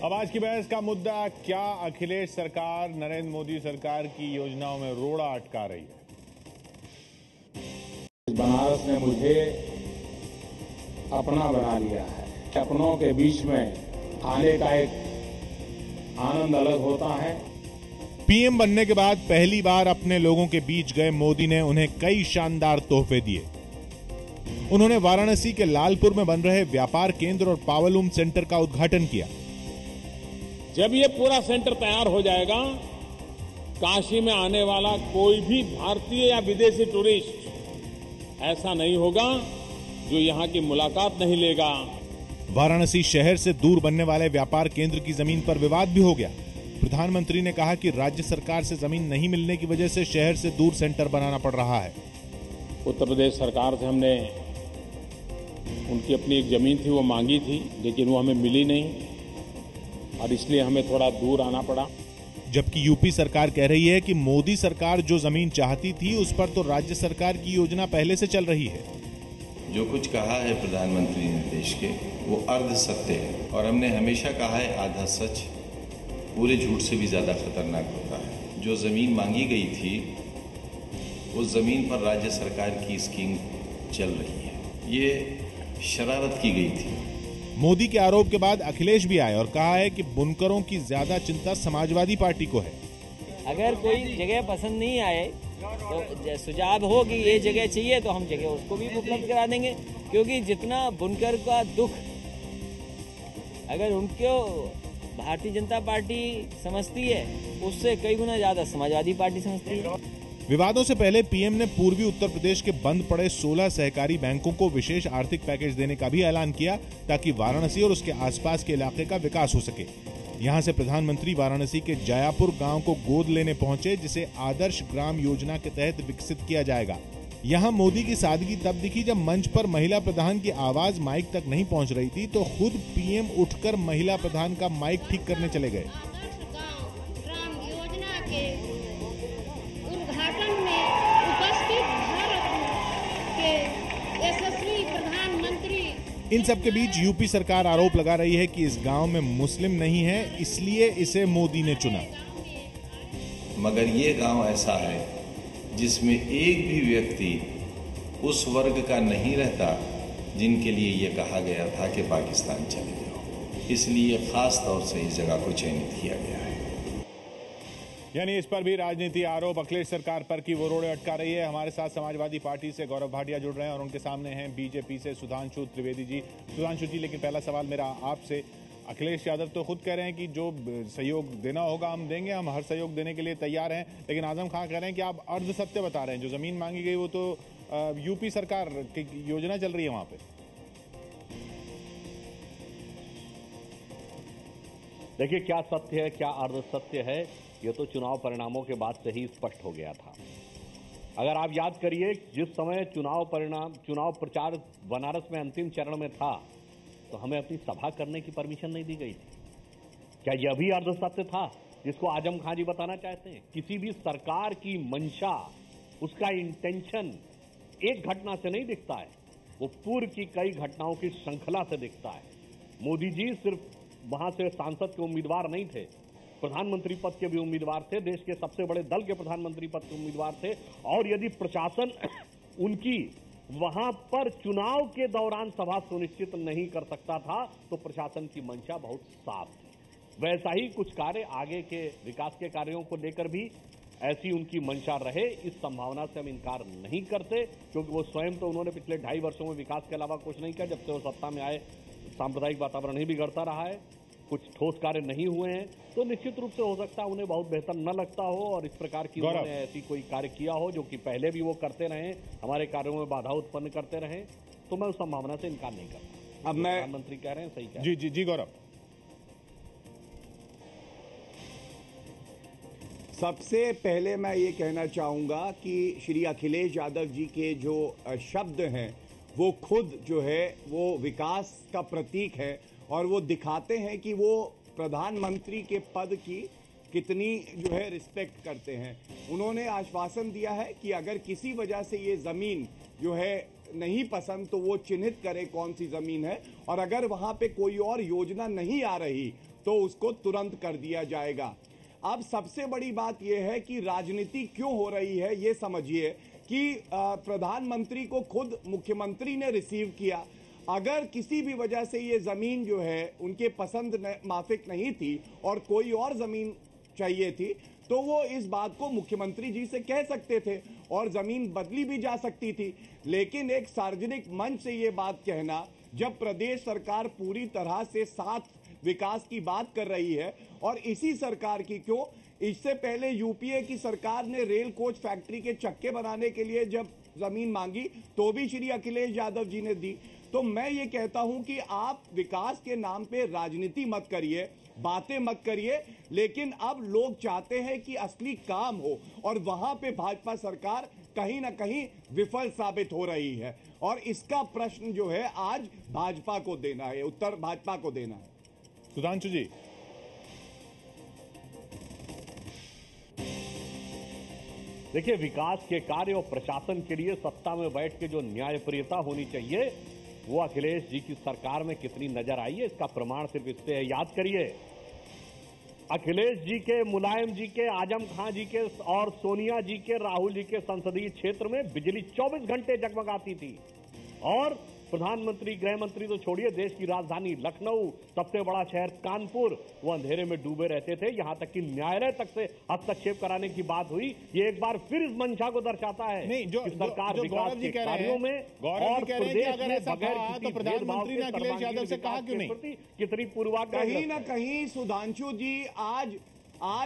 अब आज की बहस का मुद्दा, क्या अखिलेश सरकार नरेंद्र मोदी सरकार की योजनाओं में रोड़ा अटका रही है? बनारस ने मुझे अपना बना लिया है। अपनों के बीच में आने का एक आनंद अलग होता है। पीएम बनने के बाद पहली बार अपने लोगों के बीच गए मोदी ने उन्हें कई शानदार तोहफे दिए। उन्होंने वाराणसी के लालपुर में बन रहे व्यापार केंद्र और पावरलूम सेंटर का उद्घाटन किया। जब ये पूरा सेंटर तैयार हो जाएगा, काशी में आने वाला कोई भी भारतीय या विदेशी टूरिस्ट ऐसा नहीं होगा जो यहां की मुलाकात नहीं लेगा। वाराणसी शहर से दूर बनने वाले व्यापार केंद्र की जमीन पर विवाद भी हो गया। प्रधानमंत्री ने कहा कि राज्य सरकार से जमीन नहीं मिलने की वजह से शहर से दूर सेंटर बनाना पड़ रहा है। उत्तर प्रदेश सरकार से हमने उनकी अपनी एक जमीन थी, वो मांगी थी, लेकिन वो हमें मिली नहीं और इसलिए हमें थोड़ा दूर आना पड़ा। जबकि यूपी सरकार कह रही है कि मोदी सरकार जो जमीन चाहती थी उस पर तो राज्य सरकार की योजना पहले से चल रही है। जो कुछ कहा है प्रधानमंत्री ने देश के, वो अर्ध सत्य है और हमने हमेशा कहा है आधा सच पूरे झूठ से भी ज्यादा खतरनाक होता है। जो जमीन मांगी गई थी उस जमीन पर राज्य सरकार की स्कीम चल रही है, ये शरारत की गई थी। मोदी के आरोप के बाद अखिलेश भी आए और कहा है कि बुनकरों की ज्यादा चिंता समाजवादी पार्टी को है। अगर कोई जगह पसंद नहीं आए तो सुझाव हो कि ये जगह चाहिए तो हम जगह उसको भी उपलब्ध करा देंगे, क्योंकि जितना बुनकर का दुख अगर उनको भारतीय जनता पार्टी समझती है उससे कई गुना ज्यादा समाजवादी पार्टी समझती है। विवादों से पहले पीएम ने पूर्वी उत्तर प्रदेश के बंद पड़े 16 सहकारी बैंकों को विशेष आर्थिक पैकेज देने का भी ऐलान किया ताकि वाराणसी और उसके आसपास के इलाके का विकास हो सके। यहां से प्रधानमंत्री वाराणसी के जयापुर गांव को गोद लेने पहुंचे, जिसे आदर्श ग्राम योजना के तहत विकसित किया जाएगा। यहां मोदी की सादगी तब दिखी जब मंच पर महिला प्रधान की आवाज माइक तक नहीं पहुंच रही थी तो खुद पीएम उठकर महिला प्रधान का माइक ठीक करने चले गए। इन सब के बीच यूपी सरकार आरोप लगा रही है कि इस गांव में मुस्लिम नहीं है, इसलिए इसे मोदी ने चुना। मगर ये गांव ऐसा है जिसमें एक भी व्यक्ति उस वर्ग का नहीं रहता जिनके लिए ये कहा गया था कि पाकिस्तान चले जाओ, इसलिए खास तौर से इस जगह को चयनित किया गया है। यानी इस पर भी राजनीति आरोप अखिलेश सरकार पर कि वो रोड़े अटका रही है। हमारे साथ समाजवादी पार्टी से गौरव भाटिया जुड़ रहे हैं और उनके सामने हैं बीजेपी से सुधांशु त्रिवेदी जी। सुधांशु जी, लेकिन पहला सवाल मेरा आपसे, अखिलेश यादव तो खुद कह रहे हैं कि जो सहयोग देना होगा हम देंगे, हम हर सहयोग देने के लिए तैयार हैं, लेकिन आजम खान कह रहे हैं कि आप अर्ध सत्य बता रहे हैं। जो जमीन मांगी गई वो तो यूपी सरकार की योजना चल रही है वहां पे। देखिए, क्या सत्य है क्या अर्ध सत्य है ये तो चुनाव परिणामों के बाद से ही स्पष्ट हो गया था। अगर आप याद करिए, जिस समय चुनाव प्रचार बनारस में अंतिम चरण में था तो हमें अपनी सभा करने की परमिशन नहीं दी गई थी। क्या यह भी अर्ध सत्य था जिसको आजम खान जी बताना चाहते हैं? किसी भी सरकार की मंशा, उसका इंटेंशन एक घटना से नहीं दिखता है, वो पूर्व की कई घटनाओं की श्रृंखला से दिखता है। मोदी जी सिर्फ वहां से सांसद के उम्मीदवार नहीं थे, प्रधानमंत्री पद के भी उम्मीदवार थे, देश के सबसे बड़े दल के प्रधानमंत्री पद के उम्मीदवार थे। और यदि प्रशासन उनकी वहां पर चुनाव के दौरान सभा सुनिश्चित नहीं कर सकता था तो प्रशासन की मंशा बहुत साफ थी। वैसा ही कुछ कार्य आगे के विकास के कार्यों को लेकर भी ऐसी उनकी मंशा रहे, इस संभावना से हम इनकार नहीं करते, क्योंकि वो स्वयं तो उन्होंने पिछले 2.5 वर्षों में विकास के अलावा कुछ नहीं किया। जब से वो सत्ता में आए सांप्रदायिक वातावरण ही बिगड़ता रहा है, कुछ ठोस कार्य नहीं हुए हैं, तो निश्चित रूप से हो सकता है उन्हें बहुत बेहतर न लगता हो और इस प्रकार की उन्होंने ऐसी कोई कार्य किया हो जो कि पहले भी वो करते रहे, हमारे कार्यों में बाधा उत्पन्न करते रहे, तो मैं उस संभावना से इनकार नहीं करता। अब मैं प्रधानमंत्री कह रहे हैं सही कह रहे हैं। जी गौरव। सबसे पहले मैं ये कहना चाहूंगा कि श्री अखिलेश यादव जी के जो शब्द हैं वो खुद जो है वो विकास का प्रतीक है और वो दिखाते हैं कि वो प्रधानमंत्री के पद की कितनी जो है रिस्पेक्ट करते हैं। उन्होंने आश्वासन दिया है कि अगर किसी वजह से ये ज़मीन जो है नहीं पसंद तो वो चिन्हित करे कौन सी ज़मीन है, और अगर वहाँ पे कोई और योजना नहीं आ रही तो उसको तुरंत कर दिया जाएगा। अब सबसे बड़ी बात यह है कि राजनीति क्यों हो रही है, ये समझिए कि प्रधानमंत्री को खुद मुख्यमंत्री ने रिसीव किया। अगर किसी भी वजह से ये जमीन जो है उनके पसंद माफिक नहीं थी और कोई और जमीन चाहिए थी, तो वो इस बात को मुख्यमंत्री जी से कह सकते थे और जमीन बदली भी जा सकती थी। लेकिन एक सार्वजनिक मंच से ये बात कहना, जब प्रदेश सरकार पूरी तरह से साथ विकास की बात कर रही है, और इसी सरकार की क्यों, इससे पहले यूपीए की सरकार ने रेल कोच फैक्ट्री के चक्के बनाने के लिए जब जमीन मांगी तो भी श्री अखिलेश यादव जी ने दी। तो मैं ये कहता हूं कि आप विकास के नाम पे राजनीति मत करिए, बातें मत करिए, लेकिन अब लोग चाहते हैं कि असली काम हो, और वहां पे भाजपा सरकार कहीं ना कहीं विफल साबित हो रही है। और इसका प्रश्न जो है आज भाजपा को देना है, उत्तर भाजपा को देना है। सुधांशु जी, देखिए, विकास के कार्य और प्रशासन के लिए सत्ता में बैठ के जो न्यायप्रियता होनी चाहिए वो अखिलेश जी की सरकार में कितनी नजर आई है, इसका प्रमाण सिर्फ इससे है। याद करिए, अखिलेश जी के, मुलायम जी के, आजम खान जी के और सोनिया जी के, राहुल जी के संसदीय क्षेत्र में बिजली 24 घंटे जगमगाती थी, और प्रधानमंत्री, गृह मंत्री तो छोड़िए, देश की राजधानी लखनऊ, सबसे बड़ा शहर कानपुर, वो अंधेरे में डूबे रहते थे। यहां तक कि न्यायालय तक से हस्तक्षेप कराने की बात हुई। ये एक बार फिर इस मंशा को दर्शाता है नहीं, जो सरकार जो विकास के कार्यों में और प्रदेश में बगैर तो प्रधानमंत्री ने अखिलेश यादव से कहा क्यों नहीं? कितनी पूर्वाग्रह। कहीं ना कहीं सुधांशु जी आज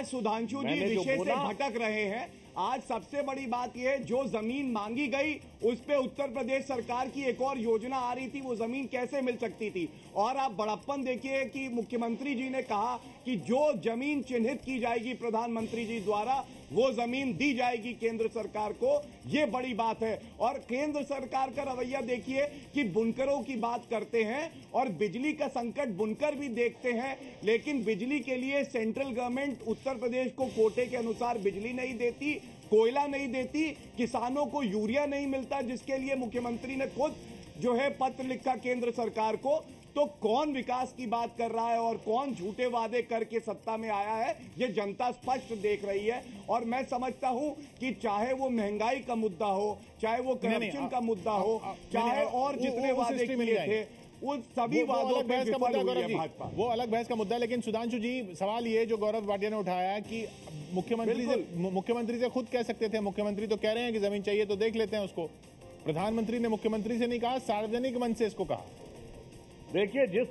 सुधांशु जी विषय से भटक रहे हैं। आज सबसे बड़ी बात यह, जो जमीन मांगी गई उस पे उत्तर प्रदेश सरकार की एक और योजना आ रही थी, वो जमीन कैसे मिल सकती थी। और आप बड़प्पन देखिए कि मुख्यमंत्री जी ने कहा कि जो जमीन चिन्हित की जाएगी प्रधानमंत्री जी द्वारा, वो जमीन दी जाएगी केंद्र सरकार को। ये बड़ी बात है। और केंद्र सरकार का रवैया देखिए कि बुनकरों की बात करते हैं और बिजली का संकट बुनकर भी देखते हैं, लेकिन बिजली के लिए सेंट्रल गवर्नमेंट उत्तर प्रदेश को कोटे के अनुसार बिजली नहीं देती, कोयला नहीं देती, किसानों को यूरिया नहीं मिलता, जिसके लिए मुख्यमंत्री ने खुद जो है पत्र लिखा केंद्र सरकार को। तो कौन विकास की बात कर रहा है और कौन झूठे वादे करके सत्ता में आया है, ये जनता स्पष्ट देख रही है। और मैं समझता हूं कि चाहे वो महंगाई का मुद्दा हो, चाहे वो करप्शन का मुद्दा हो, चाहे और जितने वादे किए थे, वो सभी वादों पे विफल हुई है भाजपा। वो अलग बहस का मुद्दा है। लेकिन सुधांशु जी, सवाल ये जो गौरव भाटिया ने उठाया कि मुख्यमंत्री से खुद कह सकते थे, मुख्यमंत्री तो कह रहे हैं कि जमीन चाहिए तो देख लेते हैं उसको। प्रधानमंत्री ने मुख्यमंत्री से नहीं कहा, सार्वजनिक मंच से इसको कहा। देखिए, जिस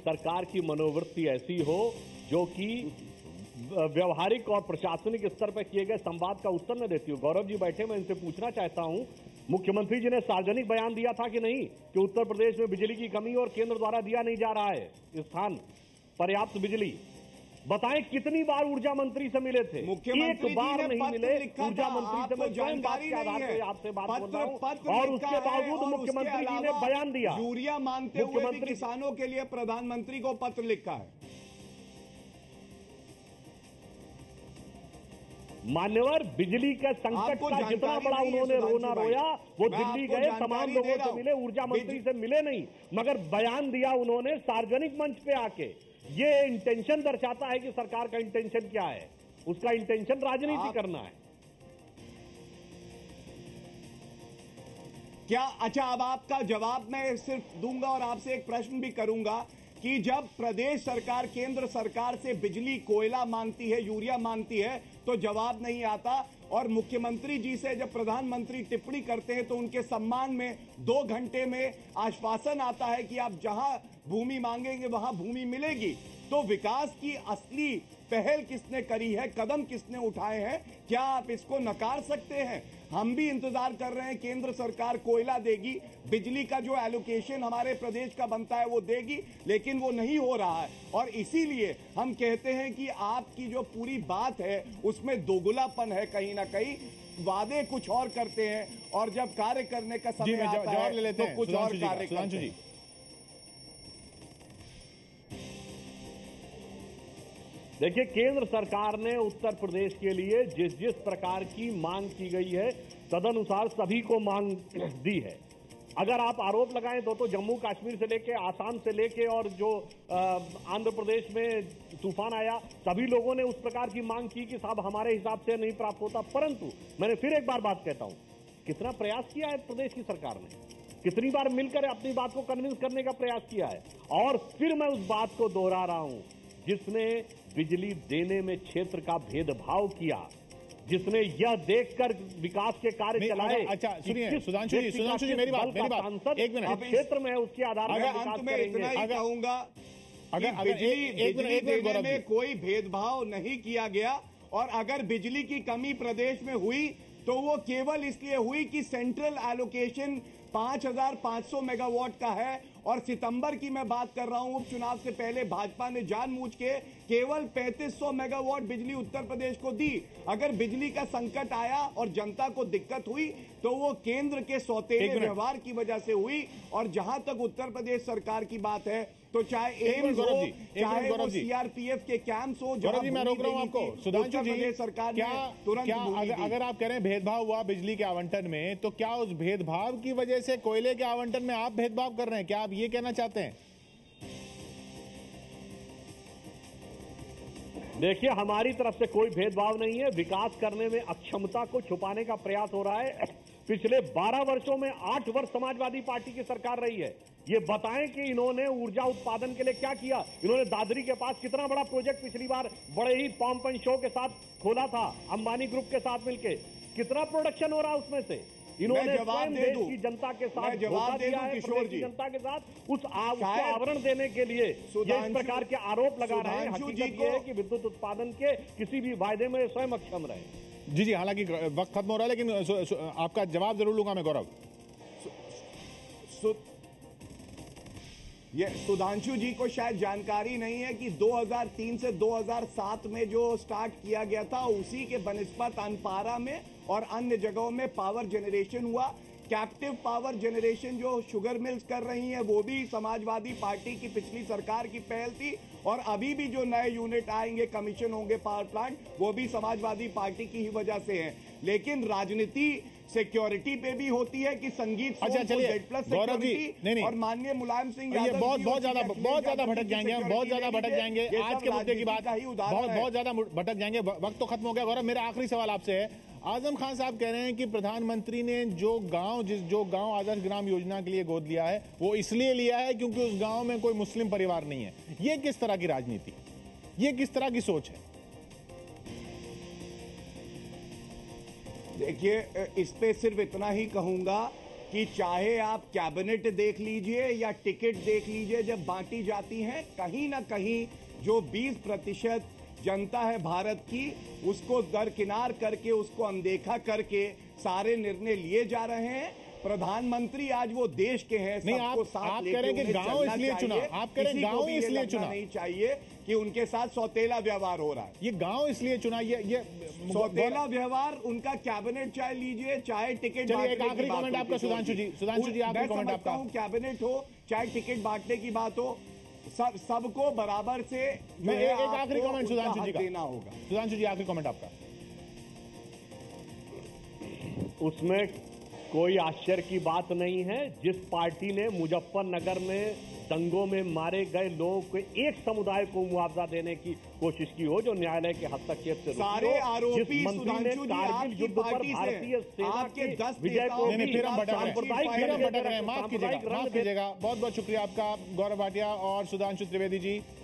सरकार की मनोवृत्ति ऐसी हो जो कि व्यवहारिक और प्रशासनिक स्तर पर किए गए संवाद का उत्तर न देती हो। गौरव जी बैठे, मैं इनसे पूछना चाहता हूं, मुख्यमंत्री जी ने सार्वजनिक बयान दिया था कि नहीं कि उत्तर प्रदेश में बिजली की कमी और केंद्र द्वारा दिया नहीं जा रहा है स्थान पर्याप्त बिजली? बताएं कितनी बार ऊर्जा मंत्री से मिले थे? मुख्यमंत्री एक बार जी ने नहीं मिले ऊर्जा मंत्री से। मैं जानकारी नहीं है, आपसे बात कर रहा हूं, पत्र और उसके बावजूद मुख्यमंत्री जी ने बयान दिया। यूरिया मांगते हुए भी किसानों के लिए प्रधानमंत्री को पत्र लिखा है। मान्यवर, बिजली के संकट का जितना बड़ा उन्होंने रोना रोया, वो दिल्ली गए, तमाम लोगों से मिले, ऊर्जा मंत्री से मिले नहीं, मगर बयान दिया उन्होंने सार्वजनिक मंच पे आके। ये इंटेंशन दर्शाता है कि सरकार का इंटेंशन क्या है। उसका इंटेंशन राजनीति करना है। क्या? अच्छा, अब आपका जवाब मैं सिर्फ दूंगा और आपसे एक प्रश्न भी करूंगा कि जब प्रदेश सरकार केंद्र सरकार से बिजली, कोयला मांगती है, यूरिया मांगती है, तो जवाब नहीं आता, और मुख्यमंत्री जी से जब प्रधानमंत्री टिप्पणी करते हैं तो उनके सम्मान में 2 घंटे में आश्वासन आता है कि आप जहां भूमि मांगेंगे वहां भूमि मिलेगी। तो विकास की असली पहल किसने करी है, कदम किसने उठाए हैं, क्या आप इसको नकार सकते हैं? हम भी इंतजार कर रहे हैं, केंद्र सरकार कोयला देगी, बिजली का जो एलोकेशन हमारे प्रदेश का बनता है वो देगी, लेकिन वो नहीं हो रहा है। और इसीलिए हम कहते हैं कि आपकी जो पूरी बात है उसमें दोगुलापन है। कहीं ना कहीं वादे कुछ और करते हैं और जब कार्य करने का समय आता है तो कुछ और कार्य करते हैं। देखिए, केंद्र सरकार ने उत्तर प्रदेश के लिए जिस प्रकार की मांग की गई है, तदनुसार सभी को मांग दी है। अगर आप आरोप लगाएं तो जम्मू कश्मीर से लेके आसाम से लेके और जो आंध्र प्रदेश में तूफान आया सभी लोगों ने उस प्रकार की मांग की कि साहब हमारे हिसाब से नहीं प्राप्त होता। परंतु मैंने फिर एक बार बात कहता हूं, कितना प्रयास किया है प्रदेश की सरकार ने, कितनी बार मिलकर अपनी बात को कन्विंस करने का प्रयास किया है। और फिर मैं उस बात को दोहरा रहा हूं, जिसने बिजली देने में क्षेत्र का भेदभाव किया, जिसने यह देखकर विकास के कार्य चलाए। अच्छा सुनिए सुधांशु जी मेरी बात एक मिनट क्षेत्र में उसके आधार पर अंत में इतना ही कहूंगा, अगर बिजली देने में कोई भेदभाव नहीं किया गया और अगर बिजली की कमी प्रदेश में हुई तो वो केवल इसलिए हुई कि सेंट्रल एलोकेशन 5,500 मेगावाट का है और सितंबर की मैं बात कर रहा हूं, उपचुनाव से पहले भाजपा ने जानबूझ के केवल 3,500 मेगावाट बिजली उत्तर प्रदेश को दी। अगर बिजली का संकट आया और जनता को दिक्कत हुई तो वो केंद्र के सौतेले व्यवहार की वजह से हुई। और जहां तक उत्तर प्रदेश सरकार की बात है तो चाहे एम्स हो, चाहे वो सीआरपीएफ के कैंप्स हो, जी मैं रोक रहा हूं आपको। सुधांशु जी सरकार क्या अगर आप कह रहे हैं भेदभाव हुआ बिजली के आवंटन में, तो क्या उस भेदभाव की वजह से कोयले के आवंटन में आप भेदभाव कर रहे हैं? क्या आप ये कहना चाहते हैं? देखिए, हमारी तरफ से कोई भेदभाव नहीं है। विकास करने में अक्षमता को छुपाने का प्रयास हो रहा है। पिछले 12 वर्षों में 8 वर्ष समाजवादी पार्टी की सरकार रही है। ये बताएं कि इन्होंने ऊर्जा उत्पादन के लिए क्या किया। इन्होंने दादरी के पास कितना बड़ा प्रोजेक्ट पिछली बार बड़े ही पॉम्प एंड शो के साथ खोला था, अंबानी ग्रुप के साथ मिलकर। कितना प्रोडक्शन हो रहा है उसमें से? इन्होंने स्वयं देश की जनता के साथ जवाब दे दूं किशोर जी, जनता के साथ उसको आवरण देने के लिए ये इस प्रकार के आरोप लगा रहे हैं। हकीकत ये है कि विद्युत उत्पादन के किसी भी वायदे में स्वयं अक्षम रहे। जी हालांकि वक्त खत्म हो रहा है, लेकिन आपका जवाब जरूर लूंगा मैं गौरव। ये सुधांशु जी को शायद जानकारी नहीं है कि 2003 से 2007 में जो स्टार्ट किया गया था उसी के बनिस्पत अनपारा में और अन्य जगहों में पावर जनरेशन हुआ। कैप्टिव पावर जनरेशन जो शुगर मिल्स कर रही हैं वो भी समाजवादी पार्टी की पिछली सरकार की पहल थी और अभी भी जो नए यूनिट आएंगे, कमीशन होंगे पावर प्लांट, वो भी समाजवादी पार्टी की ही वजह से हैं। लेकिन राजनीति सिक्योरिटी पे भी होती है कि संगीत अच्छा चलिए गौरव जी, नहीं और माननीय मुलायम सिंह यादव बहुत ज्यादा भटक जाएंगे, बहुत ज्यादा भटक जाएंगे आज के मुद्दे की बात, बहुत ज्यादा भटक जाएंगे। वक्त तो खत्म हो गया। गौरव, मेरा आखिरी सवाल आपसे है। आजम खान साहब कह रहे हैं कि प्रधानमंत्री ने जो गांव आदर्श ग्राम योजना के लिए गोद लिया है वो इसलिए लिया है क्योंकि उस गांव में कोई मुस्लिम परिवार नहीं है। ये किस तरह की राजनीति, ये किस तरह की सोच है? देखिए, इस पे सिर्फ इतना ही कहूंगा कि चाहे आप कैबिनेट देख लीजिए या टिकट देख लीजिए, जब बांटी जाती हैं कहीं ना कहीं जो 20% जनता है भारत की उसको दरकिनार करके, उसको अनदेखा करके सारे निर्णय लिए जा रहे हैं। प्रधानमंत्री आज वो देश के हैं, सबको साथ लेके उन्हें चलना चाहिए। आप कह रहे हैं गांव इसलिए चुना, नहीं चाहिए कि उनके साथ सौतेला व्यवहार हो रहा है। ये गांव इसलिए चुना, ये सौतेला व्यवहार उनका कैबिनेट चाहे लीजिए, चाहे टिकट। एक आखिरी कमेंट आपका सुधांशु जी, आखिरी कमेंट आपका। कैबिनेट हो चाहे टिकट बांटने की बात हो, सबको बराबर से एक आखिरी कमेंट सुधांशु जी का देना होगा। सुधांशु जी, आखिरी कमेंट आपका। उसमें कोई आश्चर्य की बात नहीं है। जिस पार्टी ने मुजफ्फरनगर में दंगों में मारे गए लोगों के एक समुदाय को मुआवजा देने की कोशिश की हो, जो न्यायालय के हस्तक्षेप से सारे आरोपी जिस मंत्री ने कारगिल युद्ध पर भारतीय सेना के 10 विजय को माफ कीजिएगा। बहुत बहुत शुक्रिया आपका गौरव भाटिया और सुधांशु त्रिवेदी जी।